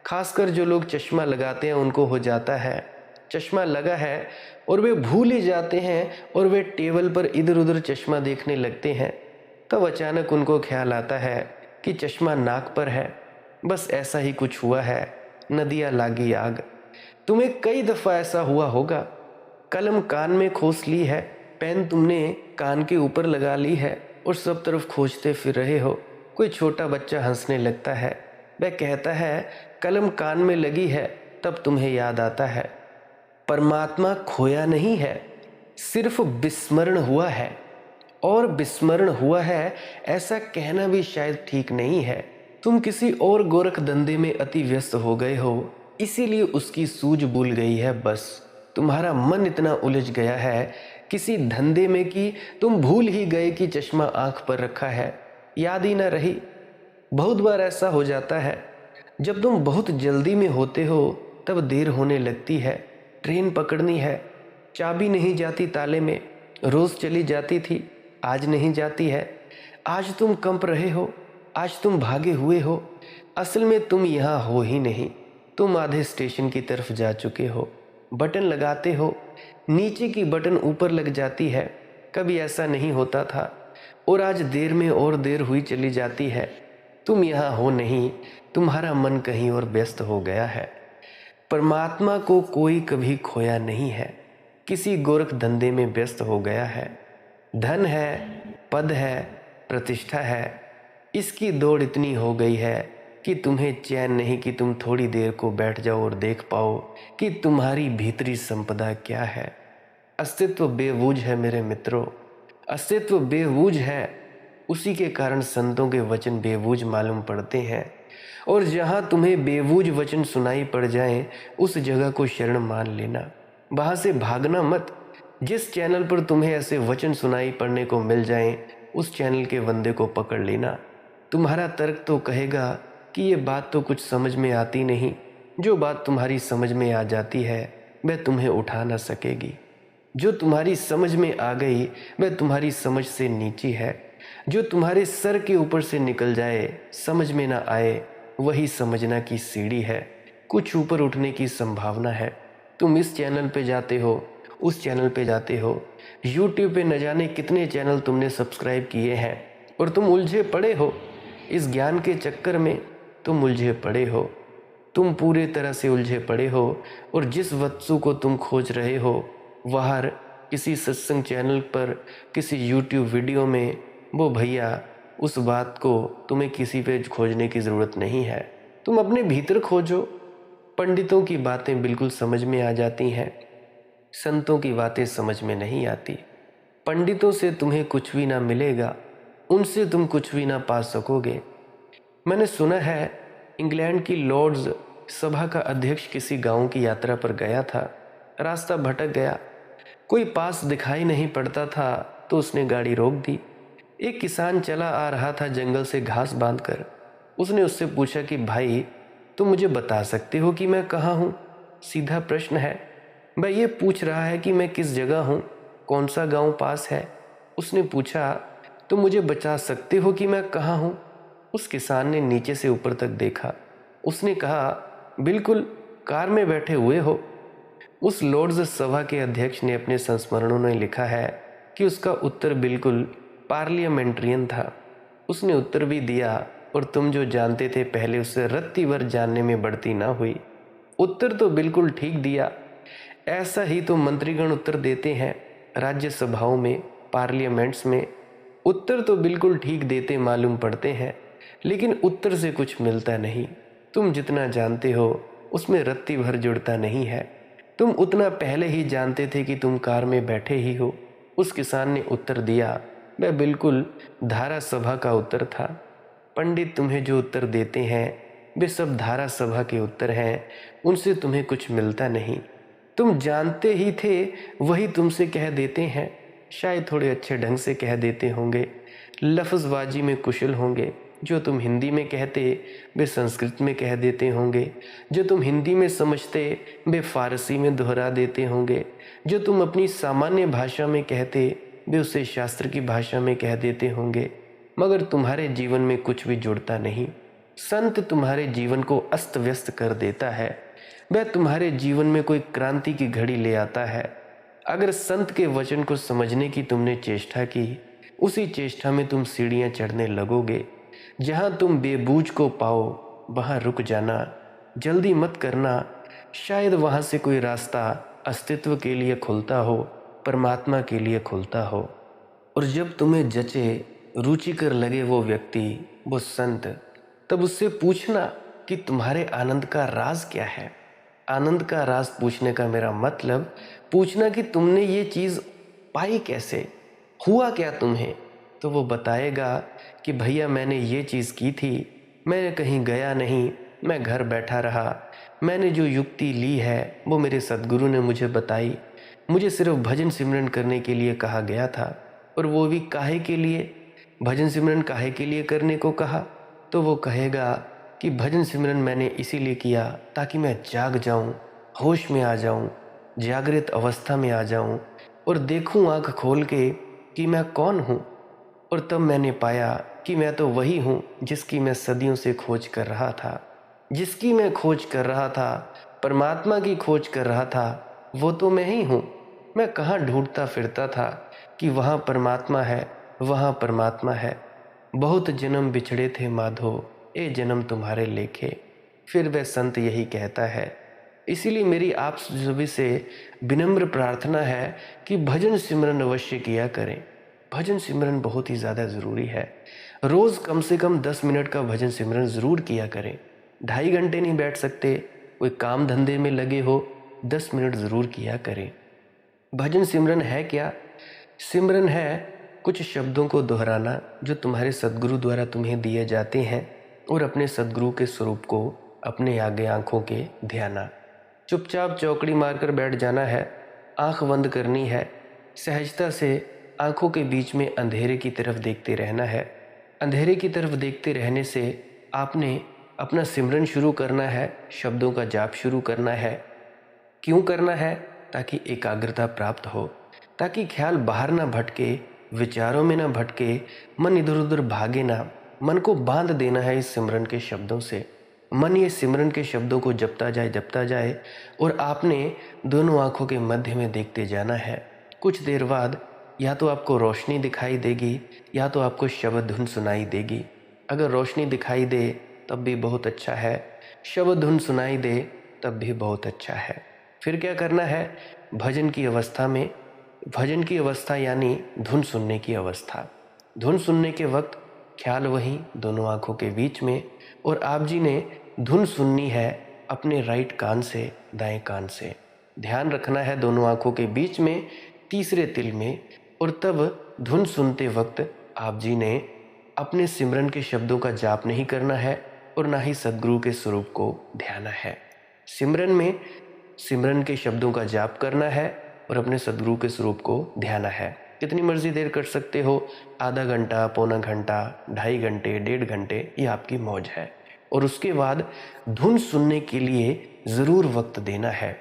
खासकर जो लोग चश्मा लगाते हैं उनको हो जाता है। चश्मा लगा है और वे भूल ही जाते हैं और वे टेबल पर इधर उधर चश्मा देखने लगते हैं। तब अचानक उनको ख्याल आता है कि चश्मा नाक पर है। बस ऐसा ही कुछ हुआ है, नदियाँ लागी आग। तुम्हें कई दफ़ा ऐसा हुआ होगा। कलम कान में खोस ली है, पेन तुमने कान के ऊपर लगा ली है और सब तरफ खोजते फिर रहे हो। कोई छोटा बच्चा हंसने लगता है, वह कहता है कलम कान में लगी है, तब तुम्हें याद आता है परमात्मा खोया नहीं है, सिर्फ विस्मरण हुआ है। और विस्मरण हुआ है ऐसा कहना भी शायद ठीक नहीं है। तुम किसी और गोरख धंधे में अति व्यस्त हो गए हो, इसीलिए उसकी सूझ भूल गई है। बस तुम्हारा मन इतना उलझ गया है किसी धंधे में कि तुम भूल ही गए कि चश्मा आंख पर रखा है, याद ही ना रही। बहुत बार ऐसा हो जाता है, जब तुम बहुत जल्दी में होते हो तब देर होने लगती है। ट्रेन पकड़नी है, चाबी नहीं जाती ताले में। रोज़ चली जाती थी, आज नहीं जाती है। आज तुम कंप रहे हो, आज तुम भागे हुए हो। असल में तुम यहाँ हो ही नहीं, तुम आधे स्टेशन की तरफ जा चुके हो। बटन लगाते हो, नीचे की बटन ऊपर लग जाती है। कभी ऐसा नहीं होता था और आज देर में और देर हुई चली जाती है। तुम यहाँ हो नहीं, तुम्हारा मन कहीं और व्यस्त हो गया है। परमात्मा को कोई कभी खोया नहीं है, किसी गोरख धंधे में व्यस्त हो गया है। धन है, पद है, प्रतिष्ठा है, इसकी दौड़ इतनी हो गई है कि तुम्हें चैन नहीं कि तुम थोड़ी देर को बैठ जाओ और देख पाओ कि तुम्हारी भीतरी संपदा क्या है। अस्तित्व बेवूझ है मेरे मित्रों, अस्तित्व बेवूझ है। उसी के कारण संतों के वचन बेवूझ मालूम पड़ते हैं। और जहाँ तुम्हें बेवूझ वचन सुनाई पड़ जाएं, उस जगह को शरण मान लेना, वहाँ से भागना मत। जिस चैनल पर तुम्हें ऐसे वचन सुनाई पड़ने को मिल जाएं, उस चैनल के बंदे को पकड़ लेना। तुम्हारा तर्क तो कहेगा कि ये बात तो कुछ समझ में आती नहीं। जो बात तुम्हारी समझ में आ जाती है वह तुम्हें उठा ना सकेगी। जो तुम्हारी समझ में आ गई वह तुम्हारी समझ से नीची है। जो तुम्हारे सर के ऊपर से निकल जाए, समझ में ना आए, वही समझना की सीढ़ी है। कुछ ऊपर उठने की संभावना है। तुम इस चैनल पे जाते हो, उस चैनल पे जाते हो, YouTube पे न जाने कितने चैनल तुमने सब्सक्राइब किए हैं और तुम उलझे पड़े हो। इस ज्ञान के चक्कर में तुम उलझे पड़े हो, तुम पूरे तरह से उलझे पड़े हो। और जिस वस्तु को तुम खोज रहे हो वह किसी सत्संग चैनल पर, किसी YouTube वीडियो में, वो भैया उस बात को तुम्हें किसी पे खोजने की ज़रूरत नहीं है। तुम अपने भीतर खोजो। पंडितों की बातें बिल्कुल समझ में आ जाती हैं, संतों की बातें समझ में नहीं आती। पंडितों से तुम्हें कुछ भी ना मिलेगा, उनसे तुम कुछ भी ना पा सकोगे। मैंने सुना है इंग्लैंड की लॉर्ड्स सभा का अध्यक्ष किसी गांव की यात्रा पर गया था। रास्ता भटक गया, कोई पास दिखाई नहीं पड़ता था तो उसने गाड़ी रोक दी। एक किसान चला आ रहा था जंगल से घास बांधकर। उसने उससे पूछा कि भाई तुम मुझे बता सकते हो कि मैं कहाँ हूँ? सीधा प्रश्न है। वह ये पूछ रहा है कि मैं किस जगह हूँ, कौन सा गांव पास है। उसने पूछा तुम मुझे बता सकते हो कि मैं कहाँ हूँ? उस किसान ने नीचे से ऊपर तक देखा। उसने कहा बिल्कुल, कार में बैठे हुए हो। उस लॉर्ड्स सभा के अध्यक्ष ने अपने संस्मरणों में लिखा है कि उसका उत्तर बिल्कुल पार्लियामेंट्रियन था। उसने उत्तर भी दिया और तुम जो जानते थे पहले उससे रत्ती भर जानने में बढ़ती ना हुई। उत्तर तो बिल्कुल ठीक दिया। ऐसा ही तो मंत्रीगण उत्तर देते हैं राज्यसभाओं में, पार्लियामेंट्स में। उत्तर तो बिल्कुल ठीक देते मालूम पड़ते हैं, लेकिन उत्तर से कुछ मिलता नहीं। तुम जितना जानते हो उसमें रत्ती भर जुड़ता नहीं है। तुम उतना पहले ही जानते थे कि तुम कार में बैठे ही हो। उस किसान ने उत्तर दिया वह बिल्कुल धारा सभा का उत्तर था। पंडित तुम्हें जो उत्तर देते हैं वे सब धारा सभा के उत्तर हैं, उनसे तुम्हें कुछ मिलता नहीं। तुम जानते ही थे वही तुमसे कह देते हैं। शायद थोड़े अच्छे ढंग से कह देते होंगे, लफ्ज़बाजी में कुशल होंगे। जो तुम हिंदी में कहते वे संस्कृत में कह देते होंगे, जो तुम हिंदी में समझते वे फारसी में दोहरा देते होंगे, जो तुम अपनी सामान्य भाषा में कहते वे उसे शास्त्र की भाषा में कह देते होंगे। मगर तुम्हारे जीवन में कुछ भी जुड़ता नहीं। संत तुम्हारे जीवन को अस्त व्यस्त कर देता है, वह तुम्हारे जीवन में कोई क्रांति की घड़ी ले आता है। अगर संत के वचन को समझने की तुमने चेष्टा की, उसी चेष्टा में तुम सीढ़ियां चढ़ने लगोगे। जहां तुम बेबूझ को पाओ वहां रुक जाना, जल्दी मत करना। शायद वहां से कोई रास्ता अस्तित्व के लिए खुलता हो, परमात्मा के लिए खुलता हो। और जब तुम्हें जचे, रुचिकर लगे वो व्यक्ति, वो संत, तब उससे पूछना कि तुम्हारे आनंद का राज क्या है। आनंद का राज पूछने का मेरा मतलब पूछना कि तुमने ये चीज़ पाई कैसे, हुआ क्या तुम्हें। तो वो बताएगा कि भैया मैंने ये चीज़ की थी, मैं कहीं गया नहीं, मैं घर बैठा रहा। मैंने जो युक्ति ली है वो मेरे सद्गुरु ने मुझे बताई। मुझे सिर्फ भजन सिमरन करने के लिए कहा गया था, और वो भी काहे के लिए, भजन सिमरन काहे के लिए करने को कहा। तो वो कहेगा कि भजन सिमरन मैंने इसीलिए किया ताकि मैं जाग जाऊं, होश में आ जाऊं, जागृत अवस्था में आ जाऊं और देखूं आंख खोल के कि मैं कौन हूं। और तब मैंने पाया कि मैं तो वही हूं जिसकी मैं सदियों से खोज कर रहा था। जिसकी मैं खोज कर रहा था, परमात्मा की खोज कर रहा था, वो तो मैं ही हूं। मैं कहाँ ढूंढता फिरता था कि वहाँ परमात्मा है, वहाँ परमात्मा है। बहुत जन्म बिछड़े थे माधो, ए जन्म तुम्हारे लेखे। फिर वह संत यही कहता है। इसीलिए मेरी आप सभी से विनम्र प्रार्थना है कि भजन सिमरन अवश्य किया करें। भजन सिमरन बहुत ही ज़्यादा ज़रूरी है। रोज़ कम से कम 10 मिनट का भजन सिमरन ज़रूर किया करें। 2.5 घंटे नहीं बैठ सकते, कोई काम धंधे में लगे हो, 10 मिनट ज़रूर किया करें। भजन सिमरन है क्या? सिमरन है कुछ शब्दों को दोहराना जो तुम्हारे सद्गुरु द्वारा तुम्हें दिए जाते हैं, और अपने सद्गुरु के स्वरूप को अपने आगे आंखों के ध्याना। चुपचाप चौकड़ी मारकर बैठ जाना है, आंख बंद करनी है, सहजता से आंखों के बीच में अंधेरे की तरफ देखते रहना है। अंधेरे की तरफ देखते रहने से आपने अपना सिमरन शुरू करना है, शब्दों का जाप शुरू करना है। क्यों करना है? ताकि एकाग्रता प्राप्त हो, ताकि ख्याल बाहर ना भटके, विचारों में ना भटके, मन इधर उधर भागे ना। मन को बांध देना है इस सिमरन के शब्दों से। मन ये सिमरन के शब्दों को जपता जाए, और आपने दोनों आंखों के मध्य में देखते जाना है। कुछ देर बाद या तो आपको रोशनी दिखाई देगी, या तो आपको शब्द धुन सुनाई देगी। अगर रोशनी दिखाई दे तब भी बहुत अच्छा है, शब्द धुन सुनाई दे तब भी बहुत अच्छा है। फिर क्या करना है? भजन की अवस्था में, भजन की अवस्था यानी धुन सुनने की अवस्था। धुन सुनने के वक्त ख्याल वहीं दोनों आंखों के बीच में, और आप जी ने धुन सुननी है अपने राइट कान से दाएं कान से। ध्यान रखना है दोनों आंखों के बीच में, तीसरे तिल में। और तब धुन सुनते वक्त आप जी ने अपने सिमरन के शब्दों का जाप नहीं करना है, और ना ही सद्गुरु के स्वरूप को ध्याना है। सिमरन में सिमरन के शब्दों का जाप करना है और अपने सद्गुरु के स्वरूप को ध्याना है। कितनी मर्जी देर कर सकते हो, आधा घंटा, पौना घंटा, 2.5 घंटे, 1.5 घंटे, ये आपकी मौज है। और उसके बाद धुन सुनने के लिए ज़रूर वक्त देना है।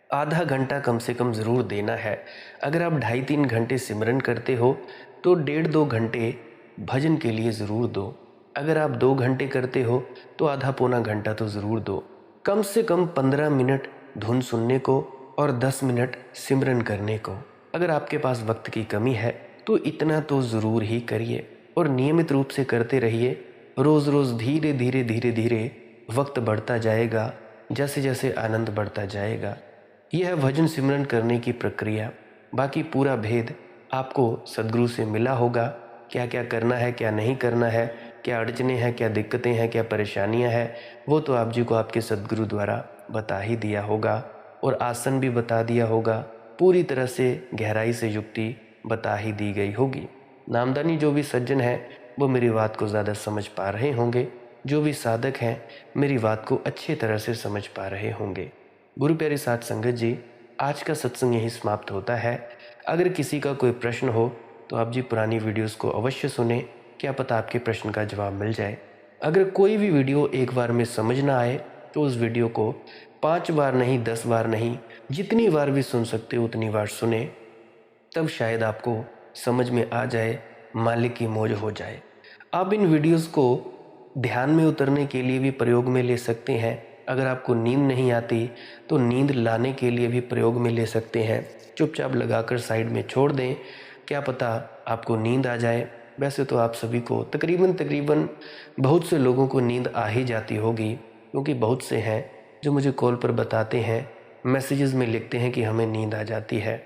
आधा घंटा कम से कम ज़रूर देना है। अगर आप 2.5-3 घंटे सिमरन करते हो तो 1.5-2 घंटे भजन के लिए ज़रूर दो। अगर आप 2 घंटे करते हो तो आधा पौना घंटा तो ज़रूर दो। कम से कम 15 मिनट धुन सुनने को और 10 मिनट सिमरन करने को। अगर आपके पास वक्त की कमी है तो इतना तो ज़रूर ही करिए, और नियमित रूप से करते रहिए। रोज़ रोज़ धीरे धीरे धीरे धीरे वक्त बढ़ता जाएगा, जैसे जैसे आनंद बढ़ता जाएगा। यह है भजन सिमरन करने की प्रक्रिया। बाकी पूरा भेद आपको सद्गुरु से मिला होगा। क्या क्या करना है, क्या नहीं करना है, क्या अड़चने हैं, क्या दिक्कतें हैं, क्या परेशानियां हैं, वो तो आप जी को आपके सद्गुरु द्वारा बता ही दिया होगा, और आसन भी बता दिया होगा। पूरी तरह से गहराई से युक्ति बता ही दी गई होगी। नामदानी जो भी सज्जन है वो मेरी बात को ज़्यादा समझ पा रहे होंगे, जो भी साधक हैं मेरी बात को अच्छी तरह से समझ पा रहे होंगे। गुरु प्यारी साध संगत जी, आज का सत्संग यही समाप्त होता है। अगर किसी का कोई प्रश्न हो तो आप जी पुरानी वीडियोस को अवश्य सुने, क्या पता आपके प्रश्न का जवाब मिल जाए। अगर कोई भी वीडियो एक बार में समझ ना आए तो उस वीडियो को 5 बार नहीं, 10 बार नहीं, जितनी बार भी सुन सकते हो उतनी बार सुने, तब शायद आपको समझ में आ जाए, मालिक की मौज हो जाए। आप इन वीडियोस को ध्यान में उतरने के लिए भी प्रयोग में ले सकते हैं। अगर आपको नींद नहीं आती तो नींद लाने के लिए भी प्रयोग में ले सकते हैं। चुपचाप लगाकर साइड में छोड़ दें, क्या पता आपको नींद आ जाए। वैसे तो आप सभी को तकरीबन बहुत से लोगों को नींद आ ही जाती होगी, क्योंकि बहुत से हैं जो मुझे कॉल पर बताते हैं, मैसेजेस में लिखते हैं कि हमें नींद आ जाती है।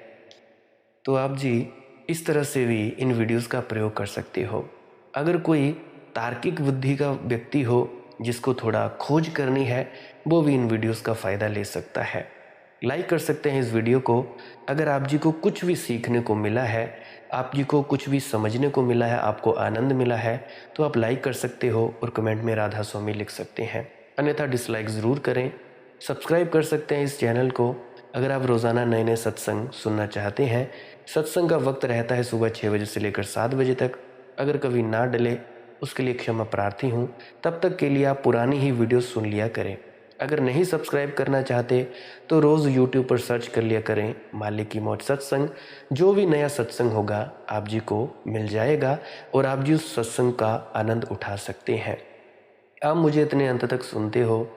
तो आप जी इस तरह से भी इन वीडियोस का प्रयोग कर सकते हो। अगर कोई तार्किक बुद्धि का व्यक्ति हो जिसको थोड़ा खोज करनी है, वो भी इन वीडियोस का फ़ायदा ले सकता है। लाइक कर सकते हैं इस वीडियो को। अगर आप जी को कुछ भी सीखने को मिला है, आप जी को कुछ भी समझने को मिला है, आपको आनंद मिला है, तो आप लाइक कर सकते हो और कमेंट में राधा स्वामी लिख सकते हैं। अन्यथा डिसलाइक ज़रूर करें। सब्सक्राइब कर सकते हैं इस चैनल को। अगर आप रोज़ाना नए नए सत्संग सुनना चाहते हैं, सत्संग का वक्त रहता है सुबह 6 बजे से लेकर 7 बजे तक। अगर कभी ना डले उसके लिए क्षमा प्रार्थी हूँ। तब तक के लिए आप पुरानी ही वीडियो सुन लिया करें। अगर नहीं सब्सक्राइब करना चाहते तो रोज़ यूट्यूब पर सर्च कर लिया करें मालिक की मौज सत्संग। जो भी नया सत्संग होगा आप जी को मिल जाएगा और आप जी उस सत्संग का आनंद उठा सकते हैं। आप मुझे इतने अंत तक सुनते हो,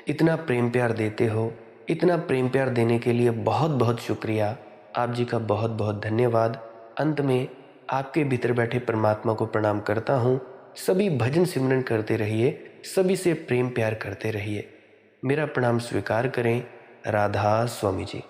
इतना प्रेम प्यार देते हो, इतना प्रेम प्यार देने के लिए बहुत बहुत शुक्रिया। आप जी का बहुत बहुत धन्यवाद। अंत में आपके भीतर बैठे परमात्मा को प्रणाम करता हूँ। सभी भजन सिमरन करते रहिए, सभी से प्रेम प्यार करते रहिए। मेरा प्रणाम स्वीकार करें। राधा स्वामी जी।